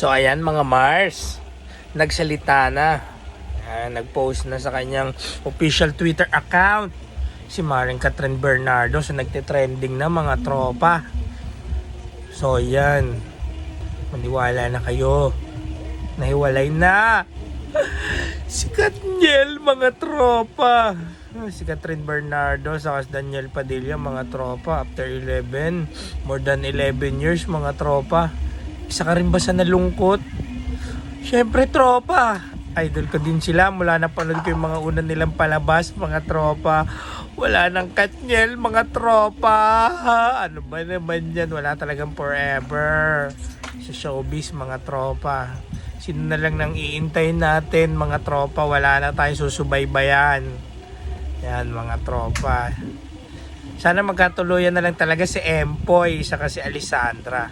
So ayan mga Mars, nagsalita na. Nag-post na sa kanyang official Twitter account si Maring Catherine Bernardo. So nagte-trending na mga tropa. So ayan, maniwala na kayo, nahiwalay na si Katniel mga tropa. Si Catherine Bernardo saka si Daniel Padilla mga tropa. After 11, more than 11 years mga tropa. Isa ka rin ba sa nalungkot? Syempre tropa, idol ko din sila. Mula na panood ko yung mga unang nilang palabas mga tropa. Wala nang Katniel mga tropa. Ano ba naman yan? Wala talagang forever sa showbiz mga tropa. Sino na lang nang iintay natin mga tropa? Wala na tayong susubaybayan. Yan mga tropa. Sana magkatuluyan na lang talaga si Empoy saka si Alessandra.